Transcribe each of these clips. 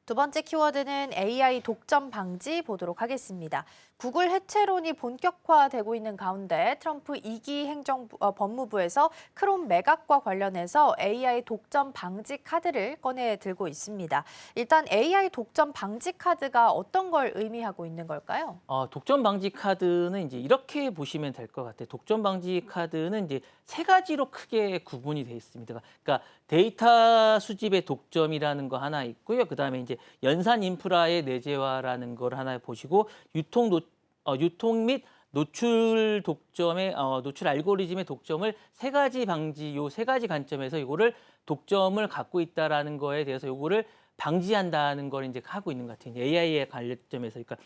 두 번째 키워드는 AI 독점 방지 보도록 하겠습니다. 구글 해체론이 본격화되고 있는 가운데 트럼프 2기 법무부에서 크롬 매각과 관련해서 AI 독점 방지 카드를 꺼내 들고 있습니다. 일단 AI 독점 방지 카드가 어떤 걸 의미하고 있는 걸까요? 독점 방지 카드는 이제 이렇게 보시면 될 것 같아요. 독점 방지 카드는 이제 세 가지로 크게 구분이 되어 있습니다. 그러니까 데이터 수집의 독점이라는 거 하나 있고요. 그다음에 이제 연산 인프라의 내재화라는 걸 하나 보시고 유통 및 노출 독점의 노출 알고리즘의 독점을 세 가지 방지 요 세 가지 관점에서 이거를 독점을 갖고 있다라는 거에 대해서 요거를 방지한다는 걸 이제 하고 있는 것 같아요. AI의 관점에서. 그러니까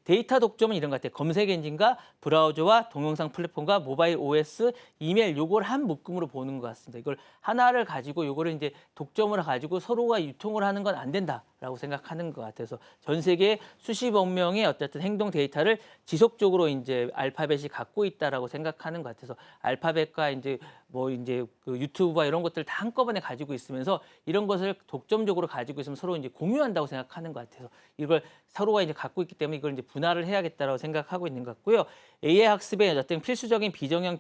데이터 독점은 이런 것 같아요. 검색 엔진과 브라우저와 동영상 플랫폼과 모바일 OS, 이메일 요걸 한 묶음으로 보는 것 같습니다. 이걸 하나를 가지고 요거를 이제 독점을 가지고 서로가 유통을 하는 건 안 된다라고 생각하는 것 같아서 전 세계 수십억 명의 어쨌든 행동 데이터를 지속적으로 이제 알파벳이 갖고 있다라고 생각하는 것 같아서 알파벳과 이제 그 유튜브와 이런 것들을 다 한꺼번에 가지고 있으면서 이런 것을 독점적으로 가지고 있으면 서로 이제 공유한다고 생각하는 것 같아서 이걸 서로가 이제 갖고 있기 때문에 이걸 이제 분할을 해야겠다라고 생각하고 있는 것 같고요. AI 학습의 어떤 필수적인 비정형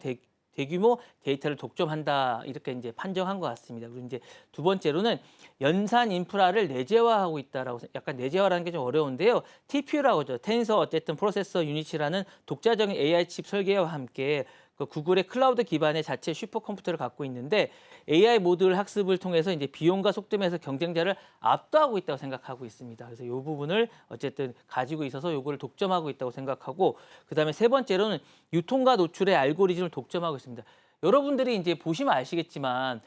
대규모 데이터를 독점한다 이렇게 이제 판정한 것 같습니다. 그리고 이제 두 번째로는 연산 인프라를 내재화하고 있다라고 약간 내재화라는 게 좀 어려운데요. TPU라고 하죠. 텐서 어쨌든 프로세서 유닛이라는 독자적인 AI 칩 설계와 함께 그 구글의 클라우드 기반의 자체 슈퍼컴퓨터를 갖고 있는데 AI 모듈 학습을 통해서 이제 비용과 속도 면에서 경쟁자를 압도하고 있다고 생각하고 있습니다. 그래서 이 부분을 어쨌든 가지고 있어서 요거를 독점하고 있다고 생각하고 그다음에 세 번째로는 유통과 노출의 알고리즘을 독점하고 있습니다. 여러분들이 이제 보시면 아시겠지만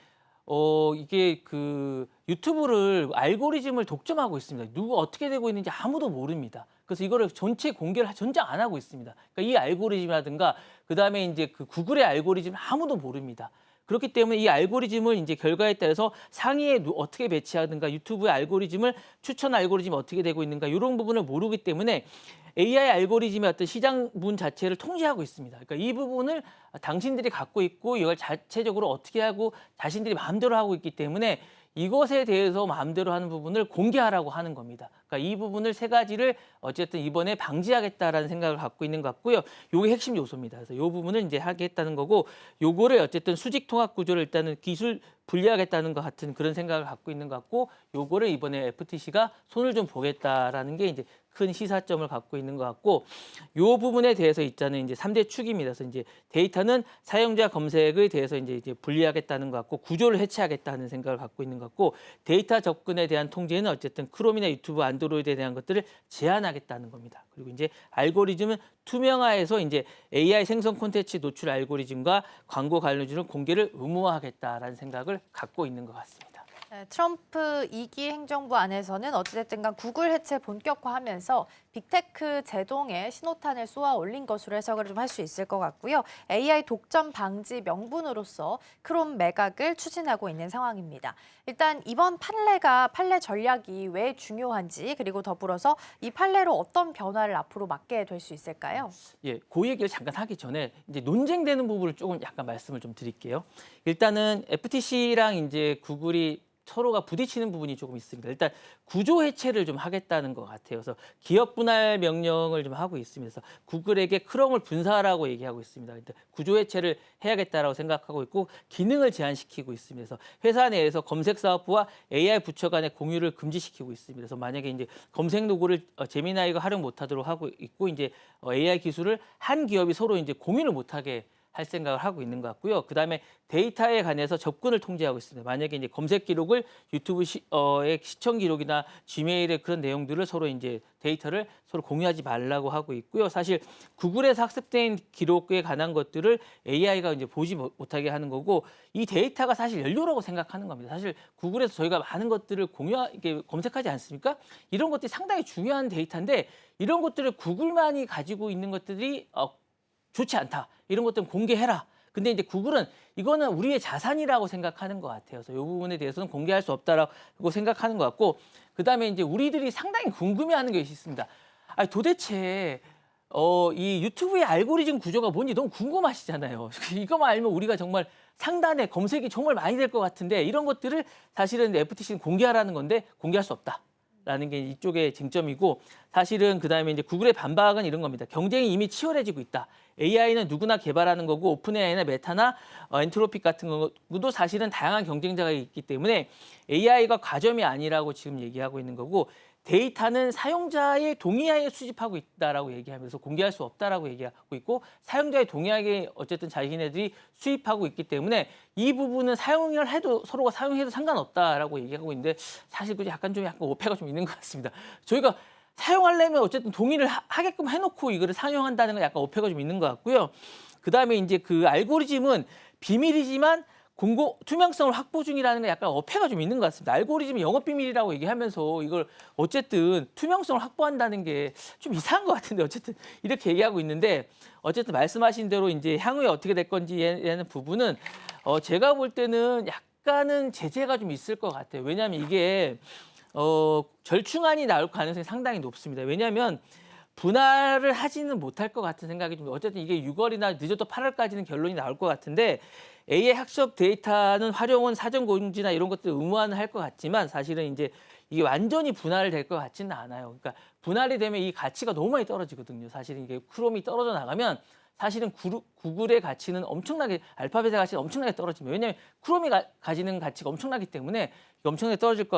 이게 그 유튜브를 알고리즘을 독점하고 있습니다. 누가 어떻게 되고 있는지 아무도 모릅니다. 그래서 이거를 전체 공개를 전혀 안 하고 있습니다. 그러니까 이 알고리즘이라든가 그다음에 이제 그 구글의 알고리즘 아무도 모릅니다. 그렇기 때문에 이 알고리즘을 이제 결과에 따라서 상위에 어떻게 배치하든가 유튜브의 알고리즘을 추천 알고리즘이 어떻게 되고 있는가 이런 부분을 모르기 때문에 AI 알고리즘의 어떤 시장문 자체를 통제하고 있습니다. 그러니까 이 부분을 당신들이 갖고 있고 이걸 자체적으로 어떻게 하고 자신들이 마음대로 하고 있기 때문에 이것에 대해서 마음대로 하는 부분을 공개하라고 하는 겁니다. 그러니까 이 부분을 세 가지를 어쨌든 이번에 방지하겠다라는 생각을 갖고 있는 것 같고요. 요게 핵심 요소입니다. 그래서 요 부분을 이제 하겠다는 거고 요거를 어쨌든 수직 통합 구조를 일단은 기술 분리하겠다는 것 같은 그런 생각을 갖고 있는 것 같고 요거를 이번에 FTC가 손을 좀 보겠다라는 게 이제 큰 시사점을 갖고 있는 것 같고 요 부분에 대해서 있자는 이제 3대 축입니다. 그래서 이제 데이터는 사용자 검색에 대해서 이제 분리하겠다는 것 같고 구조를 해체하겠다는 생각을 갖고 있는 것 같고 데이터 접근에 대한 통제는 어쨌든 크롬이나 유튜브, 안드로이드에 대한 것들을 제한하겠다는 겁니다. 그리고 이제 알고리즘은 투명화해서 이제 AI 생성 콘텐츠 노출 알고리즘과 광고 관련주는 공개를 의무화하겠다라는 생각을 갖고 있는 것 같습니다. 네, 트럼프 2기 행정부 안에서는 어찌됐든 간 구글 해체 본격화하면서 빅테크 제동에 신호탄을 쏘아 올린 것으로 해석을 좀 할 수 있을 것 같고요. AI 독점 방지 명분으로서 크롬 매각을 추진하고 있는 상황입니다. 일단 이번 판례 전략이 왜 중요한지 그리고 더불어서 이 판례로 어떤 변화를 앞으로 맞게 될 수 있을까요? 예, 그 얘기를 잠깐 하기 전에 이제 논쟁되는 부분을 조금 약간 말씀을 좀 드릴게요. 일단은 FTC랑 이제 구글이 서로가 부딪히는 부분이 조금 있습니다. 일단 구조 해체를 좀 하겠다는 것 같아요. 그래서 기업 분할 명령을 좀 하고 있습니다. 그래서 구글에게 크롬을 분사하라고 얘기하고 있습니다. 일단 구조 해체를 해야겠다라고 생각하고 있고 기능을 제한시키고 있습니다. 그래서 회사 내에서 검색 사업부와 AI 부처 간의 공유를 금지시키고 있습니다. 그래서 만약에 이제 검색 도구를 제미나이가 활용 못하도록 하고 있고 이제 AI 기술을 한 기업이 서로 이제 공유를 못하게 할 생각을 하고 있는 것 같고요. 그다음에 데이터에 관해서 접근을 통제하고 있습니다. 만약에 이제 검색 기록을 유튜브의 시청 기록이나 지메일의 그런 내용들을 서로 이제 데이터를 서로 공유하지 말라고 하고 있고요. 사실 구글에서 학습된 기록에 관한 것들을 AI가 이제 보지 못하게 하는 거고 이 데이터가 사실 연료라고 생각하는 겁니다. 사실 구글에서 저희가 많은 것들을 이게 검색하지 않습니까? 이런 것들이 상당히 중요한 데이터인데 이런 것들을 구글만이 가지고 있는 것들이 좋지 않다. 이런 것들은 공개해라. 근데 이제 구글은 이거는 우리의 자산이라고 생각하는 것 같아요. 그래서 이 부분에 대해서는 공개할 수 없다라고 생각하는 것 같고, 그다음에 이제 우리들이 상당히 궁금해하는 게 있습니다. 아니 도대체 이 유튜브의 알고리즘 구조가 뭔지 너무 궁금하시잖아요. 이거만 알면 우리가 정말 상단에 검색이 정말 많이 될 것 같은데 이런 것들을 사실은 FTC는 공개하라는 건데 공개할 수 없다. 라는 게 이쪽의 쟁점이고 사실은 그다음에 이제 구글의 반박은 이런 겁니다. 경쟁이 이미 치열해지고 있다. AI는 누구나 개발하는 거고 오픈 AI나 메타나 엔트로픽 같은 것도 사실은 다양한 경쟁자가 있기 때문에 AI가 과점이 아니라고 지금 얘기하고 있는 거고 데이터는 사용자의 동의하에 수집하고 있다라고 얘기하면서 공개할 수 없다라고 얘기하고 있고 사용자의 동의하에 어쨌든 자기네들이 수입하고 있기 때문에 이 부분은 사용을 해도 서로가 사용해도 상관없다라고 얘기하고 있는데 사실 그 약간 오해가 좀 있는 것 같습니다. 저희가 사용하려면 어쨌든 동의를 하게끔 해놓고 이거를 사용한다는 건 약간 오해가 좀 있는 것 같고요. 그다음에 이제 그 알고리즘은 비밀이지만 투명성을 확보 중이라는 게 약간 어폐가 좀 있는 것 같습니다. 알고리즘이 영업 비밀이라고 얘기하면서 이걸 어쨌든 투명성을 확보한다는 게 좀 이상한 것 같은데 어쨌든 이렇게 얘기하고 있는데 어쨌든 말씀하신 대로 이제 향후에 어떻게 될 건지라는 부분은 제가 볼 때는 약간은 제재가 좀 있을 것 같아요. 왜냐하면 이게 절충안이 나올 가능성이 상당히 높습니다. 왜냐하면 분할을 하지는 못할 것 같은 생각이 좀 어쨌든 이게 6월이나 늦어도 8월까지는 결론이 나올 것 같은데 AI 학습 데이터는 활용은 사전 공지나 이런 것들 의무화는 할 것 같지만 사실은 이제 이게 완전히 분할될 것 같지는 않아요. 그러니까 분할이 되면 이 가치가 너무 많이 떨어지거든요. 사실은 이게 크롬이 떨어져 나가면 사실은 구글의 가치는 엄청나게 알파벳의 가치는 엄청나게 떨어집니다. 왜냐하면 크롬이 가지는 가치가 엄청나기 때문에 엄청나게 떨어질 것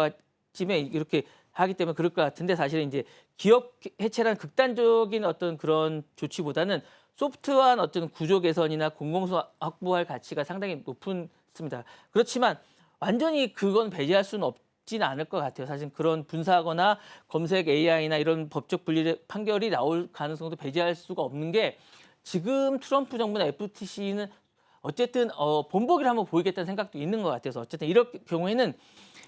같지만 이렇게 하기 때문에 그럴 것 같은데 사실은 이제 기업 해체란 극단적인 어떤 그런 조치보다는 소프트한 어떤 구조 개선이나 공공성 확보할 가치가 상당히 높습니다. 그렇지만 완전히 그건 배제할 수는 없지는 않을 것 같아요. 사실 그런 분사하거나 검색 AI나 이런 법적 분리 판결이 나올 가능성도 배제할 수가 없는 게 지금 트럼프 정부나 FTC는 어쨌든 본보기를 한번 보이겠다는 생각도 있는 것 같아서 어쨌든 이럴 경우에는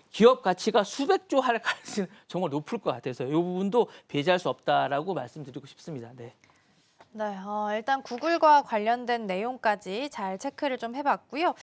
기업 가치가 수백조 할 가능성이 정말 높을 것 같아서 이 부분도 배제할 수 없다라고 말씀드리고 싶습니다. 네. 네, 일단 구글과 관련된 내용까지 잘 체크를 좀 해봤고요.